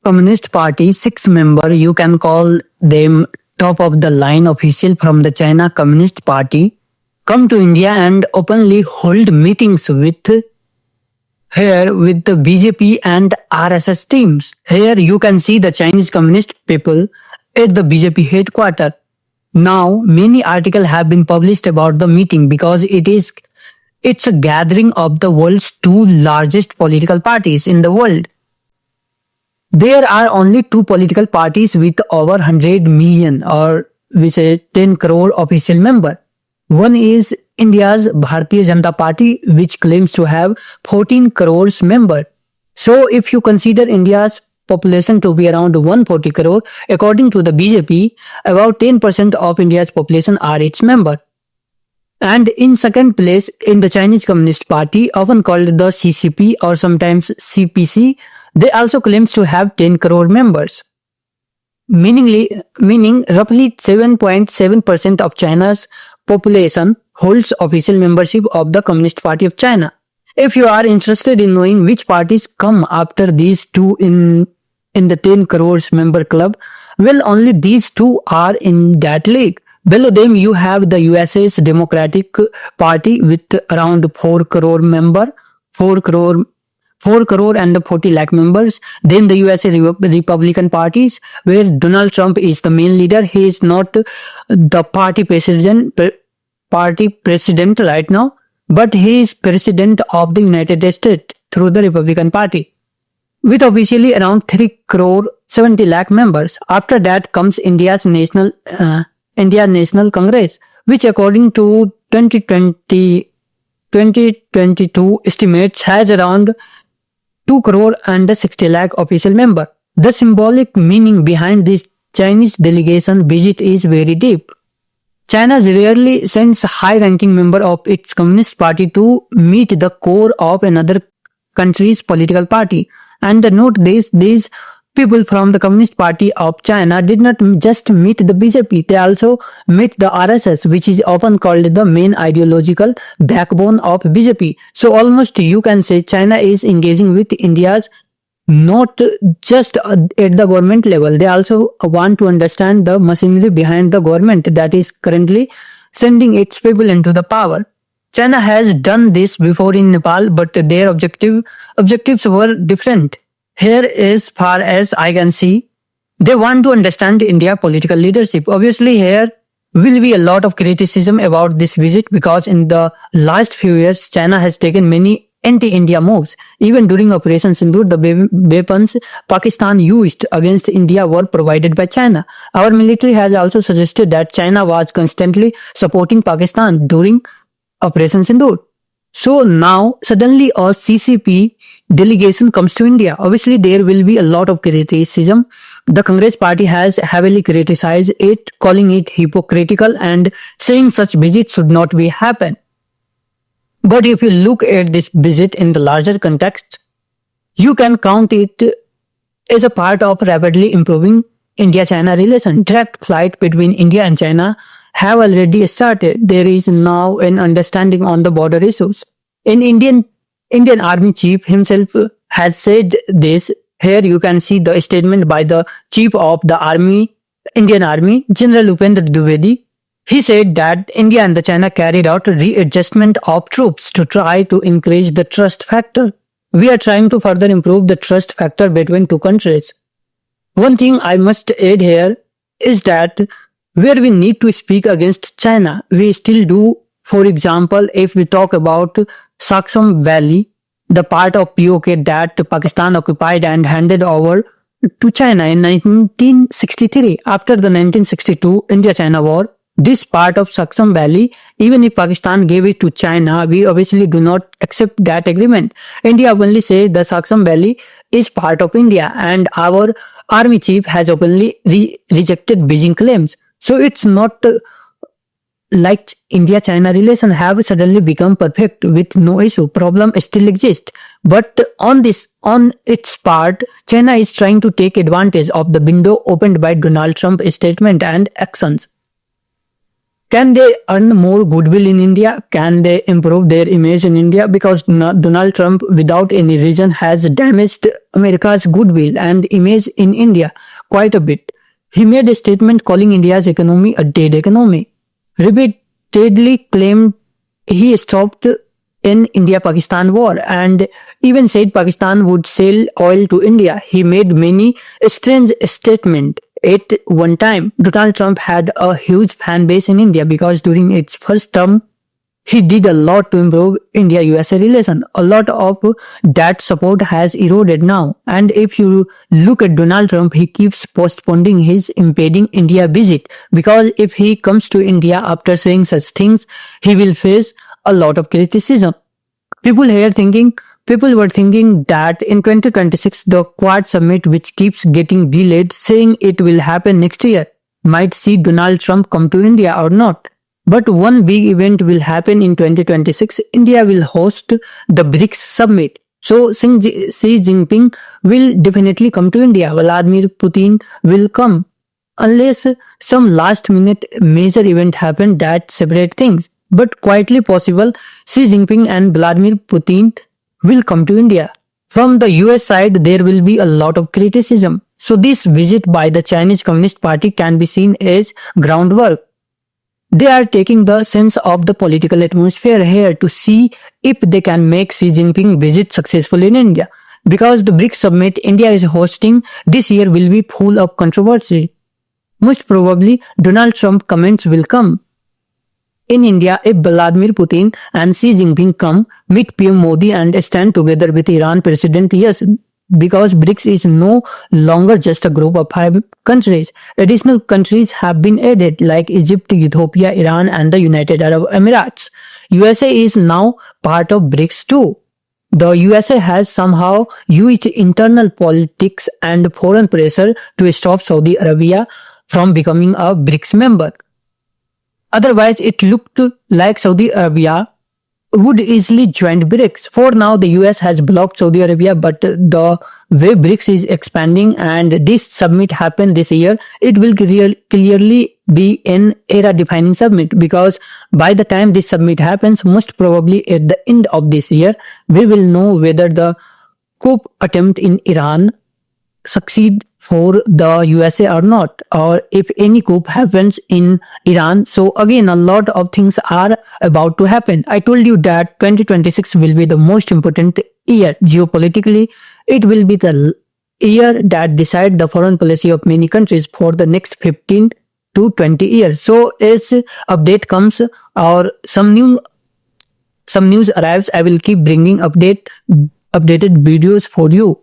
Communist Party 6 member, you can call them top of the line official from the China Communist Party, come to India and openly hold meetings with the BJP and RSS teams. Here you can see the Chinese communist people at the BJP headquarters. Now many articles have been published about the meeting because it's a gathering of the world's two largest political parties in the world. There are only two political parties with over 100 million, or we say 10 crore official member. One is India's Bharatiya Janata Party, which claims to have 14 crores member. So if you consider India's population to be around 140 crore, according to the BJP, about 10% of India's population are its member. And in second place, in the Chinese Communist Party, often called the CCP or sometimes CPC, they also claims to have 10 crore members, meaning roughly 7.7% of China's population holds official membership of the Communist Party of China. If you are interested in knowing which parties come after these two in the 10 crores member club, well, only these two are in that league. Below them, you have the USA's Democratic Party with around 4 crore member, 4 crore and 40 lakh members. Then the USA Republican parties, where Donald Trump is the main leader. He is not the party president right now, but he is president of the United States through the Republican Party, with officially around 3 crore 70 lakh members. After that comes India's National Congress, which according to 2022 estimates has around 2 crore and 60 lakh official member. The symbolic meaning behind this Chinese delegation visit is very deep. China rarely sends high-ranking member of its Communist Party to meet the core of another country's political party. And note this, these people from the Communist Party of China did not just meet the BJP, they also meet the RSS, which is often called the main ideological backbone of BJP. So almost you can say China is engaging with India's not just at the government level. They also want to understand the machinery behind the government that is currently sending its people into the power. China has done this before in Nepal, but their objectives were different. Here, as far as I can see, they want to understand India political leadership. Obviously, here will be a lot of criticism about this visit because in the last few years, China has taken many anti-India moves. Even during Operation Sindoor, the weapons Pakistan used against India were provided by China. Our military has also suggested that China was constantly supporting Pakistan during Operation Sindoor. So now suddenly a CCP delegation comes to India. Obviously there will be a lot of criticism. The Congress Party has heavily criticized it, calling it hypocritical and saying such visits should not be happen. But if you look at this visit in the larger context, you can count it as a part of rapidly improving India-China relation. Direct flight between India and China have already started. There is now an understanding on the border issues. An Indian Army chief himself has said this. Here you can see the statement by the chief of the Indian Army, General Upendra Dwivedi. He said that India and the China carried out a readjustment of troops to try to increase the trust factor. We are trying to further improve the trust factor between two countries. One thing I must add here is that where we need to speak against China, we still do. For example, if we talk about Saksam Valley, the part of POK that Pakistan occupied and handed over to China in 1963. After the 1962 India-China war, this part of Saksam Valley, even if Pakistan gave it to China, we obviously do not accept that agreement. India openly says the Saksam Valley is part of India, and our army chief has openly rejected Beijing claims. So it's not like India-China relations have suddenly become perfect with no issue. Problem still exists. But on its part, China is trying to take advantage of the window opened by Donald Trump's statement and actions. Can they earn more goodwill in India? Can they improve their image in India? Because Donald Trump, without any reason, has damaged America's goodwill and image in India quite a bit. He made a statement calling India's economy a dead economy, repeatedly claimed he stopped in India-Pakistan war and even said Pakistan would sell oil to India. He made many strange statements. At one time, Donald Trump had a huge fan base in India because during its first term, he did a lot to improve India-USA relation. A lot of that support has eroded now. And if you look at Donald Trump, he keeps postponing his impending India visit because if he comes to India after saying such things, he will face a lot of criticism. People were thinking that in 2026, the Quad Summit, which keeps getting delayed, saying it will happen next year, might see Donald Trump come to India or not. But one big event will happen in 2026. India will host the BRICS Summit. So Xi Jinping will definitely come to India. Vladimir Putin will come. Unless some last minute major event happen that separate things. But quietly possible, Xi Jinping and Vladimir Putin will come to India. From the US side, there will be a lot of criticism. So this visit by the Chinese Communist Party can be seen as groundwork. They are taking the sense of the political atmosphere here to see if they can make Xi Jinping visit successful in India. Because the BRICS summit India is hosting this year will be full of controversy. Most probably, Donald Trump comments will come. In India, if Vladimir Putin and Xi Jinping come, meet PM Modi and stand together with Iran President, yes, because BRICS is no longer just a group of 5 countries. Additional countries have been added like Egypt, Ethiopia, Iran and the United Arab Emirates. USA is now part of BRICS too. The USA has somehow used internal politics and foreign pressure to stop Saudi Arabia from becoming a BRICS member. Otherwise, it looked like Saudi Arabia would easily join BRICS. For now, the US has blocked Saudi Arabia, but the way BRICS is expanding and this summit happened this year, it will clearly be an era-defining summit because by the time this summit happens, most probably at the end of this year, we will know whether the coup attempt in Iran succeed for the USA or not, or if any coup happens in Iran. So again, a lot of things are about to happen. I told you that 2026 will be the most important year geopolitically. It will be the year that decide the foreign policy of many countries for the next 15 to 20 years. So as update comes or some news arrives, I will keep bringing updated videos for you.